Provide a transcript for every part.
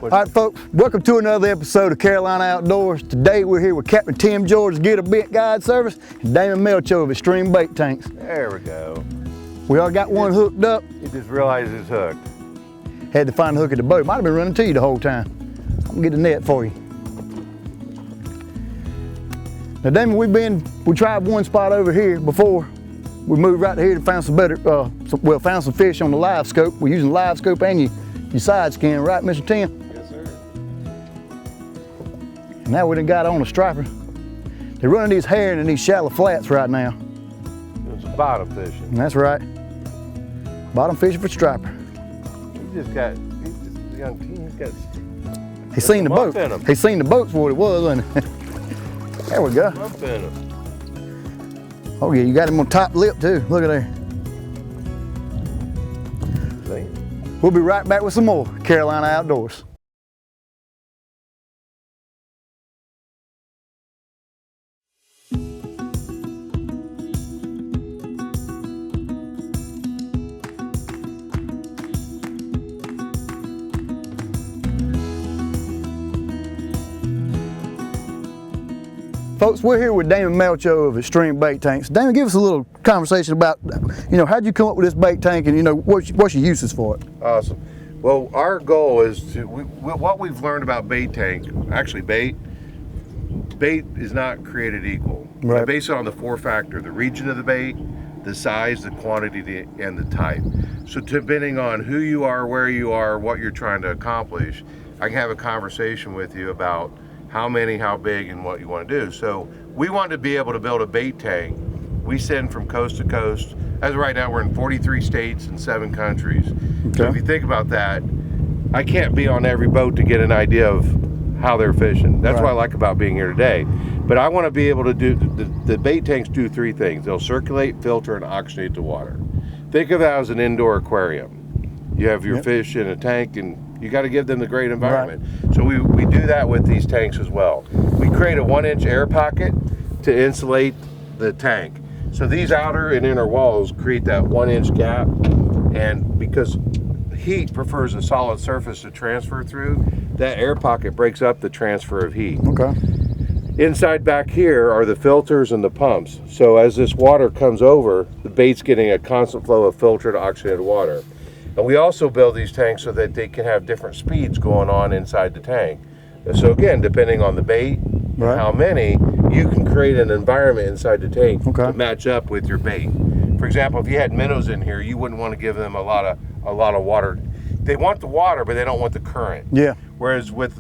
All right, folks, welcome to another episode of Carolina Outdoors. Today we're here with Captain Tim George's Git-R-Bent Guide Service and Damon Melcho of Extreme Bait Tanks. There we go. We all got one hooked up. You just realized it's hooked. Had to find the hook at the boat. Might have been running to you the whole time. I'm gonna get the net for you. Now, Damon, we tried one spot over here before. We moved right here and found some better, found some fish on the live scope. We're using live scope and your side skin, right, Mr. Tim? Yes, sir. Now we done got on a striper. They're running these herring in these shallow flats right now. It's a bottom fishing. And that's right. Bottom fishing for striper. He's just got, the young team, he's got. He seen the boat. He seen the boat's what it was, wasn't it? There we go. Bump in him. Oh yeah, you got him on top lip too. Look at there. See? We'll be right back with some more Carolina Outdoors. Folks, we're here with Damon Melcho of Extreme Bait Tanks. Damon, give us a little conversation about, how'd you come up with this bait tank and, what's your uses for it? Awesome. Well, our goal is to, what we've learned about bait tank, actually bait is not created equal. Right. I base it on the four factor, the region of the bait, the size, the quantity, and the type. So depending on who you are, where you are, what you're trying to accomplish, I can have a conversation with you about how many, how big, and what you want to do. So we want to be able to build a bait tank. We send from coast to coast. As of right now, we're in 43 states and 7 countries. Okay. So if you think about that, I can't be on every boat to get an idea of how they're fishing. That's what I like about being here today. But I want to be able to do, the bait tanks do 3 things. They'll circulate, filter, and oxygenate the water. Think of that as an indoor aquarium. You have your fish in a tank and you got to give them the great environment. Right. So we do that with these tanks as well. We create a 1-inch air pocket to insulate the tank. So these outer and inner walls create that 1-inch gap, and because heat prefers a solid surface to transfer through, that air pocket breaks up the transfer of heat. Okay. Inside back here are the filters and the pumps. So as this water comes over, the bait's getting a constant flow of filtered oxygenated water. And we also build these tanks so that they can have different speeds going on inside the tank. So again, depending on the bait, how many, you can create an environment inside the tank to match up with your bait. For example, if you had minnows in here, you wouldn't want to give them a lot of water. They want the water, but they don't want the current. Yeah. Whereas with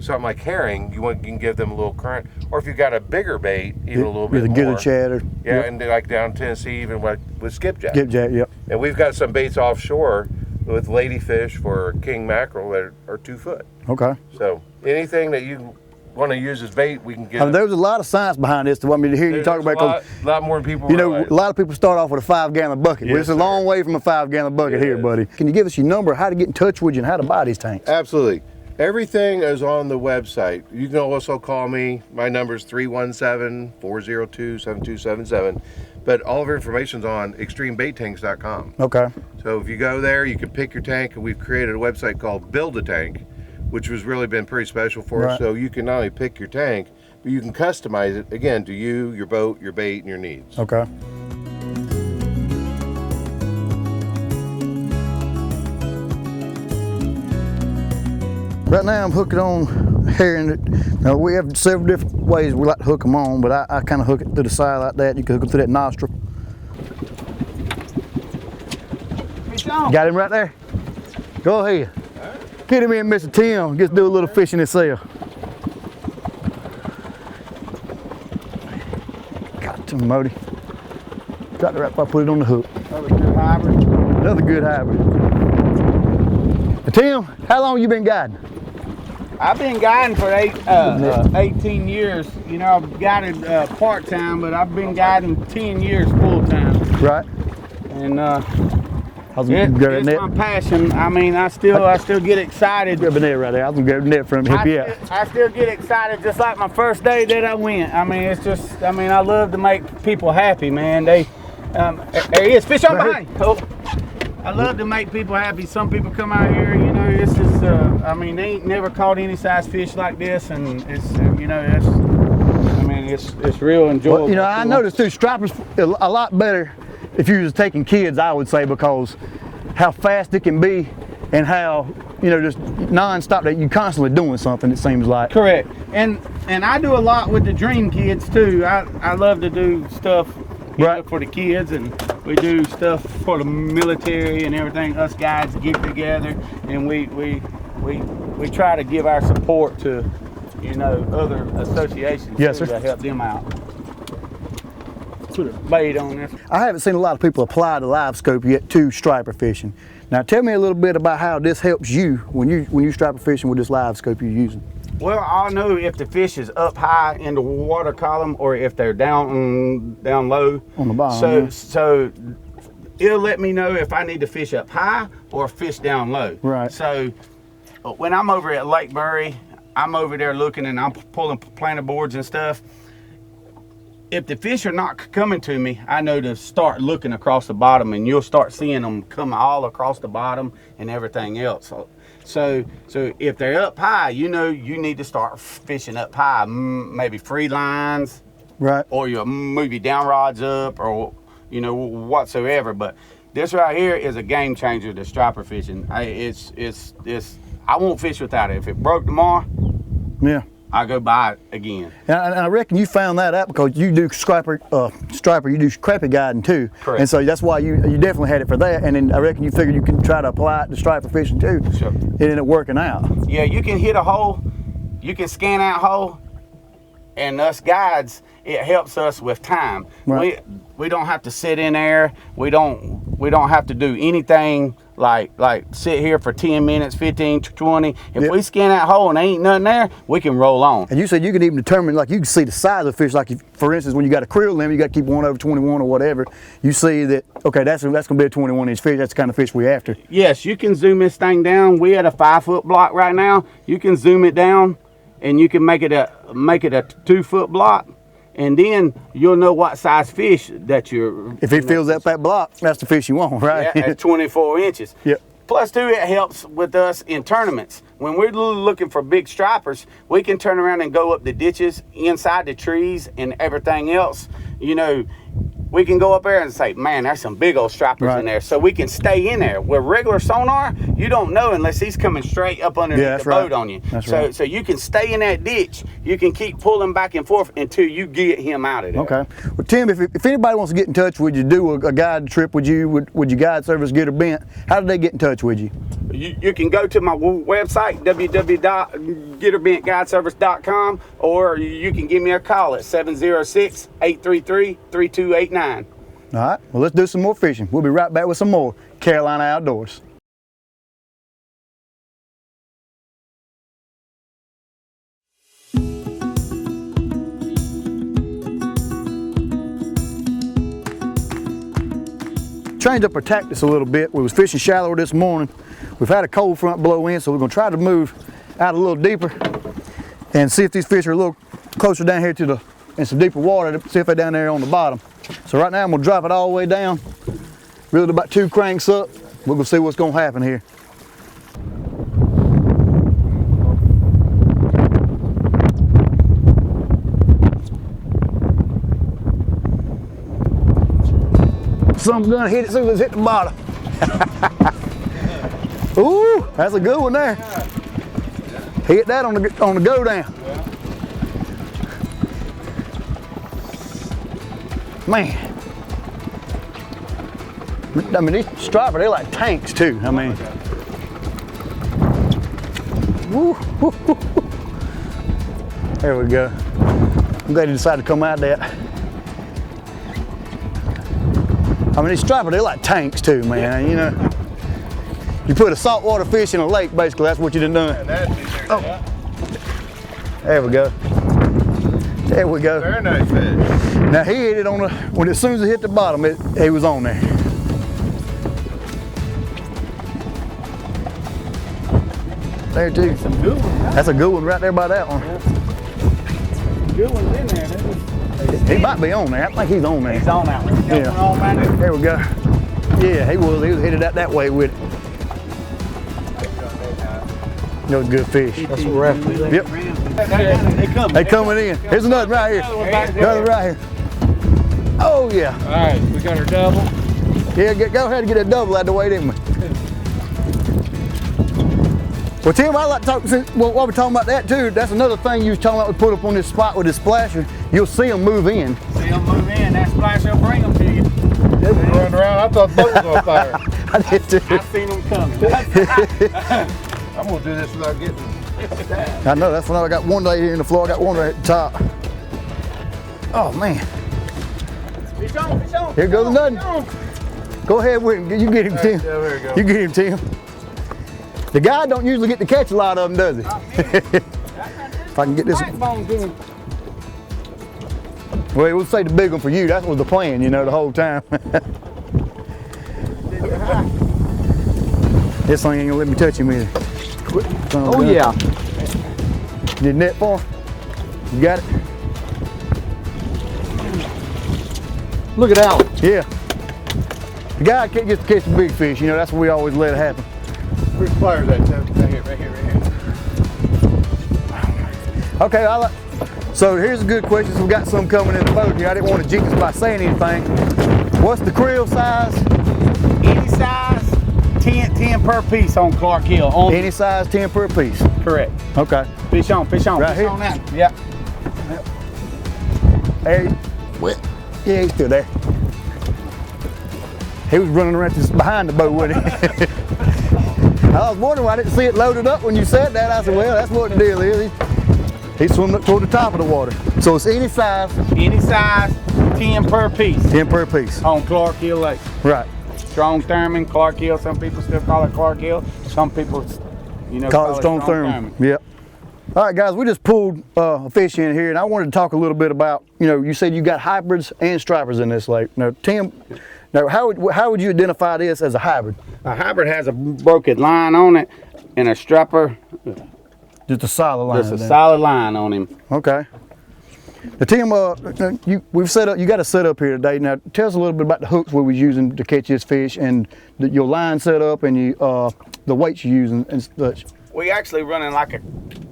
something like herring, you can give them a little current. Or if you got a bigger bait, even a little bit more. Get a chatter. Yeah, and like down Tennessee, even with skipjack. Skipjack, yep. And we've got some baits offshore with ladyfish for king mackerel that are 2 foot. Okay. So anything that you want to use as bait, we can get. There's a lot of science behind this. To want me to hear you talk about. A lot more than people realize. A lot of people start off with a 5-gallon bucket. Yes, it's a long way from a 5-gallon bucket here, buddy. Can you give us your number, how to get in touch with you, and how to buy these tanks? Absolutely. Everything is on the website. You can also call me. My number is 317-402-7277. But all of our information is on extremebaittanks.com. Okay. So if you go there, you can pick your tank, and we've created a website called Build a Tank, which has really been pretty special for us. So you can not only pick your tank, but you can customize it, again, to you, your boat, your bait, and your needs. Okay. Right now I'm hooking on herring. Now we have several different ways we like to hook them on, but I kind of hook it to the side like that. You can hook them through that nostril. Got him right there? Go ahead. Get him in, Mr. Tim. Just do a little fishing himself. Got him, Modi. Got it right before I put it on the hook. Another good hybrid. Another good hybrid. Now, Tim, how long you been guiding? I've been guiding for 18 years. I've guided part-time, but I've been guiding 10 years full-time. Right. And it's my passion. I still get excited. Grab a net right there. I was gonna grab a net from him. I still get excited just like my first day that I went. It's just, I love to make people happy, man. There he is, fish on behind. Oh. I love to make people happy. Some people come out here, it's just, I mean, they ain't never caught any size fish like this, and it's, you know, it's real enjoyable. Well, you know, I noticed too, stripers a lot better if you was taking kids, I would say, because how fast it can be and how, you know, just non-stop that you constantly doing something, it seems like. Correct. And I do a lot with the dream kids too. I love to do stuff right for the kids, and we do stuff for the military and everything. Us guys get together and we try to give our support to, you know, other associations to help them out. Put a bait on this. I haven't seen a lot of people apply the live scope yet to striper fishing. Now tell me a little bit about how this helps you when you striper fishing with this live scope you're using. Well, I'll know if the fish is up high in the water column or if they're down low on the bottom. So it'll let me know if I need to fish up high or fish down low. Right. So when I'm over at Lake Bury, I'm over there looking and I'm pulling planer boards and stuff. If the fish are not coming to me, I know to start looking across the bottom, and you'll start seeing them come all across the bottom and everything else. So if they're up high, you know you need to start fishing up high, maybe free lines, right? Or you move your down rods up, or you know, whatsoever. But this right here is a game changer to striper fishing. I won't fish without it. If it broke tomorrow, yeah, I go buy it again. And I reckon you found that out because you do striper, you do crappie guiding too. Correct. And so that's why you definitely had it for that. And then I reckon you figured you can try to apply it to striper fishing too. Sure. It ended up working out. Yeah, you can hit a hole, you can scan that hole, and us guides, it helps us with time. Right. We don't have to sit in there. We don't have to do anything like sit here for 10 minutes, 15, 20. If we scan that hole and there ain't nothing there, we can roll on. And you said you can even determine, like you can see the size of the fish. Like for instance, when you got a creel limit, you got to keep 1 over 21 or whatever. You see that, okay, that's going to be a 21-inch fish. That's the kind of fish we're after. Yes, you can zoom this thing down. We at a 5-foot block right now. You can zoom it down and you can make it a 2-foot block. And then you'll know what size fish that you're... If it fills up that block, that's the fish you want, right? Yeah, at 24 inches. Yep. Plus, too, it helps with us in tournaments. When we're looking for big stripers, we can turn around and go up the ditches, inside the trees, and everything else. You know, we can go up there and say, man, there's some big old stripers in there. So we can stay in there. With regular sonar, you don't know unless he's coming straight up underneath the boat on you. So you can stay in that ditch. You can keep pulling back and forth until you get him out of there. Okay. Well, Tim, if anybody wants to get in touch with you, do a guide trip with you, would your guide service Git-R-Bent, how do they get in touch with you? You can go to my website, www.gitorbentguideservice.com, or you can give me a call at 706-833-3289. All right, well, let's do some more fishing. We'll be right back with some more Carolina Outdoors. Changed up our tactics a little bit. We was fishing shallower this morning. We've had a cold front blow in, so we're gonna try to move out a little deeper and see if these fish are a little closer down here to in some deeper water, to see if they're down there on the bottom. So right now I'm gonna drop it all the way down, reel it about 2 cranks up. We're gonna see what's gonna happen here. Something's gonna hit it as soon as it hit the bottom. Ooh, that's a good one there. Hit that on the go down. Man. I mean, these stripers, they're like tanks too. I mean. Woo, woo, woo. There we go. I'm glad he decided to come out there. I mean, these stripers, they're like tanks too, man, you know. You put a saltwater fish in a lake, basically, that's what you done done. Oh. There we go. There we go. Very nice fish. Now he hit it on as soon as it hit the bottom, he was on there. There too. Some good ones. That's a good one right there by that one. Good ones in there. He might be on there. I think he's on there. He's on that one. Yeah. On right there. There we go. Yeah, he was headed out that way with it. Those good fish. That's what we're after. Yep. They coming in. Here's another right here. Another right here. Oh yeah. All right, we got our double. Yeah, go ahead and get a double out of the way, didn't we? Well, Tim, I like to talk, while we're talking about that too, that's another thing you was talking about we put up on this spot with this splasher. You'll see them move in. See them move in, that splasher will bring them to you. They was running around. I thought the boat was on fire. I did too. I've seen them coming. I'm gonna do this without getting. I know, that's when I got one right here in the floor, I got one right at the top. Oh man. Fish on, fish on. Here goes another. Go ahead with him, you get him, Tim. Yeah, there we go. You get him, Tim. The guy don't usually get to catch a lot of them, does he? If I can get this. Backbone to him. Well, we'll say the big one for you. That was the plan, you know, the whole time. This thing ain't gonna let me touch him either. Oh yeah. Did net for him? You got it? Look at Alan. Yeah. The guy can't get to catch the big fish, you know, that's what we always let it happen. Where's the pliers at, Tim? Right here, right here, right here. Okay, so here's a good question. So we got some coming in the boat here. I didn't want to jinx by saying anything. What's the krill size? Any size, 10 per piece on Clark Hill. Any size, 10 per piece. Correct. Okay. Fish on, fish on. Right fish here? on that. Yep. Hey, what? Yeah, he's still there. He was running around just behind the boat with it. I was wondering why I didn't see it loaded up when you said that. I said, well, that's what the deal is. He's swimming up toward the top of the water. So it's any size. Any size, 10 per piece 10 per piece. on Clark Hill Lake. Right. Strong Thurman, Clark Hill. Some people still call it Clark Hill. Some people, you know, Call it Strong Thurman. Yep. All right, guys, we just pulled a fish in here, and I wanted to talk a little bit about, you know, you said you got hybrids and stripers in this lake. Now, Tim, how would you identify this as a hybrid? A hybrid has a broken line on it and a striper, Just a solid line. just a solid line on him. Okay. Now, Tim, we've set up. You got a setup here today. Now, tell us a little bit about the hooks we was using to catch this fish, and your line setup, and the weights you're using and such. We actually running like a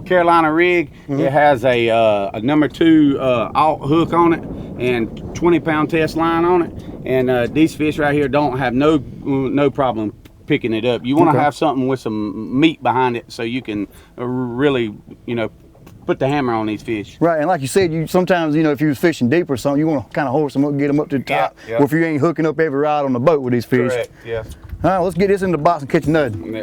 Carolina rig. Mm-hmm. It has a number 2 alt hook on it and 20-pound test line on it. And these fish right here don't have no problem picking it up. You want to have something with some meat behind it so you can really, you know, put the hammer on these fish. Right, and like you said, sometimes, you know, if you was fishing deep or something, you want to kind of horse them up, get them up to the top. Yeah. Or if you ain't hooking up every rod on the boat with these fish. Correct, yeah. All right, let's get this in the box and catch another. Yeah.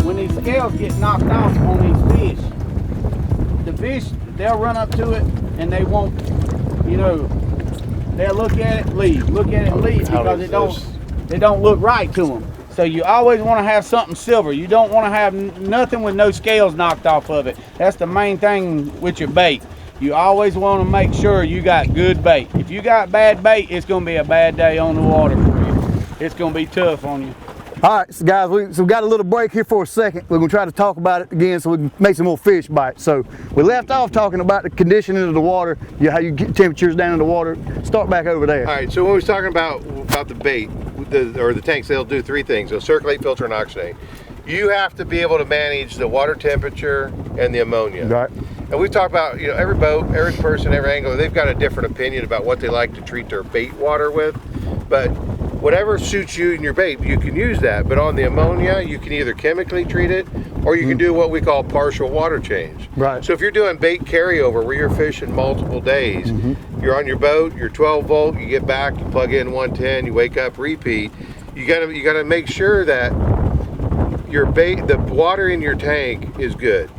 When these scales get knocked off on these fish, the fish, they'll run up to it and they won't, you know, they'll look at it, leave, look at it, leave, because it don't look right to them. So you always want to have something silver. You don't want to have nothing with no scales knocked off of it. That's the main thing with your bait. You always want to make sure you got good bait. If you got bad bait, it's going to be a bad day on the water for you. It's going to be tough on you. All right, so guys, we got a little break here for a second. We're gonna try to talk about it again so we can make some more fish bites. So we left off talking about the conditioning of the water, how you get temperatures down in the water. Start back over there. All right, so when we was talking about the bait, or the tanks, they'll do 3 things. They'll circulate, filter, and oxygenate. You have to be able to manage the water temperature and the ammonia. Right. And we talked about, you know, every boat, every person, every angler, they've got a different opinion about what they like to treat their bait water with. But whatever suits you and your bait, you can use that. But on the ammonia, you can either chemically treat it, or you can do what we call partial water change. Right. So if you're doing bait carryover where you're fishing multiple days, you're on your boat, you're 12 volt, you get back, you plug in 110, you wake up, repeat. You gotta make sure that your bait, the water in your tank is good.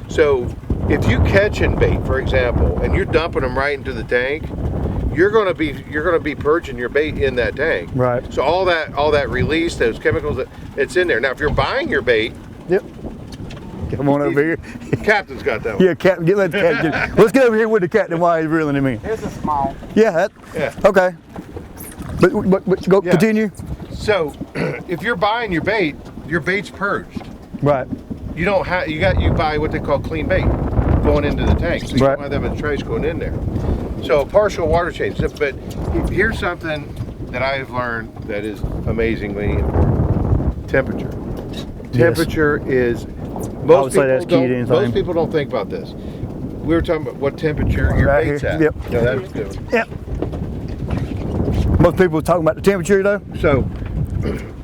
So if you catching bait, for example, and you're dumping them right into the tank, you're gonna be purging your bait in that tank. Right. So all that release, those chemicals, it's in there. Now if you're buying your bait, Yep. Come on over here. Captain's got that one. Yeah, Captain. Let the captain get. Let's get over here with the captain while he's reeling him in. Here's a small. Yeah. Okay. But go continue. So if you're buying your bait's purged. Right. You don't have you buy what they call clean bait going into the tank. So you don't have them in trash going in there. So a partial water change. But here's something that I've learned that is amazingly important. Temperature. Temperature is, most people don't think about this. We were talking about what temperature your bait's at. Yep. No, that's good. Yep. Most people are talking about the temperature though. So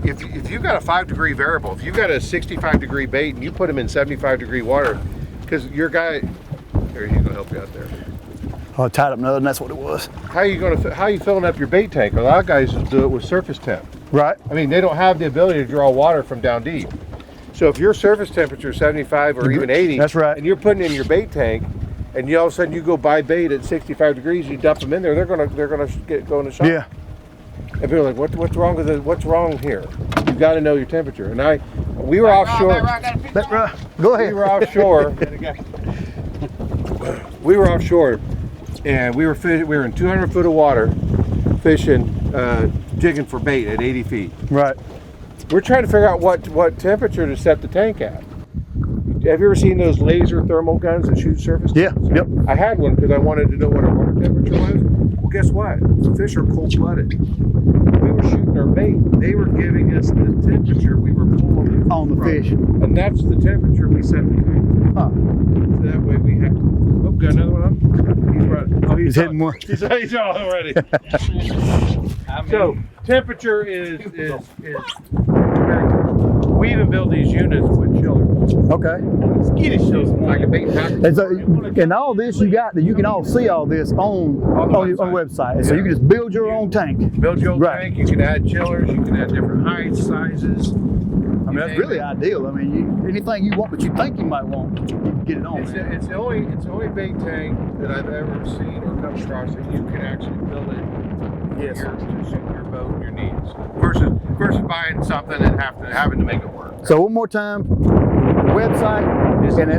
if you've got a 5-degree variable, if you've got a 65-degree bait and you put them in 75-degree water, because your guy, here, he's gonna help you out there. Oh, tied up another, and that's what it was. How are you filling up your bait tank? A lot of guys just do it with surface temp. Right. I mean, they don't have the ability to draw water from down deep. So if your surface temperature is 75 or even 80, that's right, and you're putting in your bait tank, and all of a sudden you go buy bait at 65 degrees, you dump them in there, they're gonna go into shock. Yeah. And people are like, what's wrong with it? What's wrong here? You've got to know your temperature. And we were offshore. Go ahead. We were offshore. We were offshore, and we were in 200 foot of water, fishing, jigging for bait at 80 feet. Right. We're trying to figure out what temperature to set the tank at. Have you ever seen those laser thermal guns that shoot surface? Yeah. Yep. I had one because I wanted to know what our water temperature was. Well, guess what? Fish are cold-blooded. We were shooting our bait. They were giving us the temperature we were pulling on the fish, and that's the temperature we set the tank. Huh. So that way we have. Oh, got another one up. He's running. Oh, he's hitting one. He's on already. So temperature is very. We even build these units with chillers. Okay. Like a bait pack. And all this you can all see all this on the website. Yeah. So you can just build your own tank. Build your own tank. You can add chillers. You can add different heights, sizes. I mean, that's really ideal. I mean, anything you want that you think you might want, you can get it on. It's the only bait tank that I've ever seen or come across that you can actually build it. Yes. To suit your boat and your needs, versus buying something and having to make it work. So one more time, website and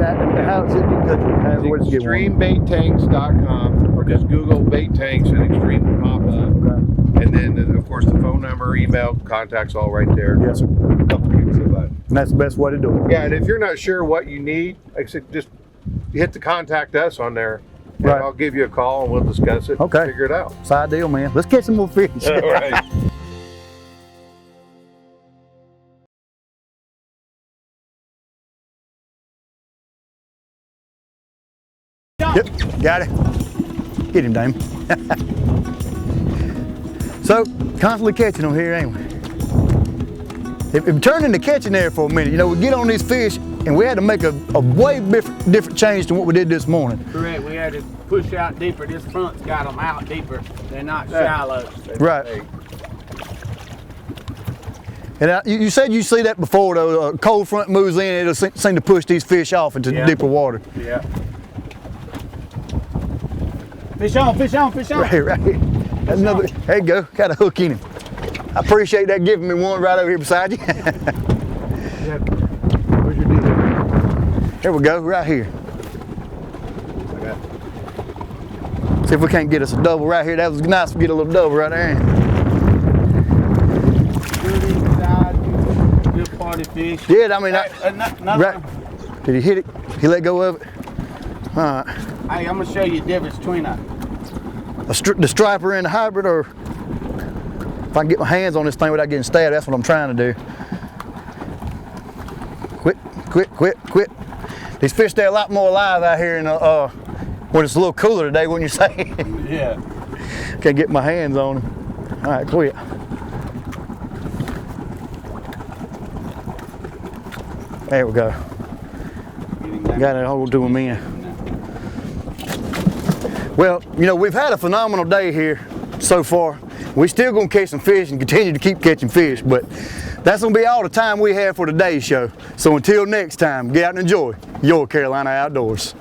how it's extremebaittanks.com, or just Google bait tanks and Extreme will pop up. Okay. And then of course the phone number, email, contacts all right there. Yes, sir. A couple clicks of a button. And that's the best way to do it. Yeah, and if you're not sure what you need, like I said, just hit the contact us on there. Right. I'll give you a call and we'll discuss it. Okay. And figure it out. It's ideal, man. Let's catch some more fish. All right. Yep, got it. Get him, Damon. So, constantly catching them here, ain't we? It turned into catching there for a minute. You know, we get on these fish and we had to make a way different change than what we did this morning. Correct, we had to push out deeper. This front's got them out deeper. They're not shallow. Right. And you said you see that before, though. A cold front moves in, it'll seem to push these fish off into deeper water. Yeah. Fish on, fish on, fish on. Right. That's another, there you go, got a hook in him. I appreciate that giving me one right over here beside you. Yeah. Where's your deal? Here we go, right here. See if we can't get us a double right here. That was nice to get a little double right there. Good party fish. Yeah, I mean, right. Did he hit it? He let go of it? All right. Hey, I'm gonna show you the difference between the striper and the hybrid, or if I can get my hands on this thing without getting stabbed, that's what I'm trying to do. Quit. These fish stay a lot more alive out here in when it's a little cooler today, wouldn't you say? Yeah. Can't get my hands on them. All right, quit. There we go. Got it hold to him in. Well, you know, we've had a phenomenal day here so far. We're still gonna catch some fish and continue to keep catching fish, but that's gonna be all the time we have for today's show. So until next time, get out and enjoy your Carolina outdoors.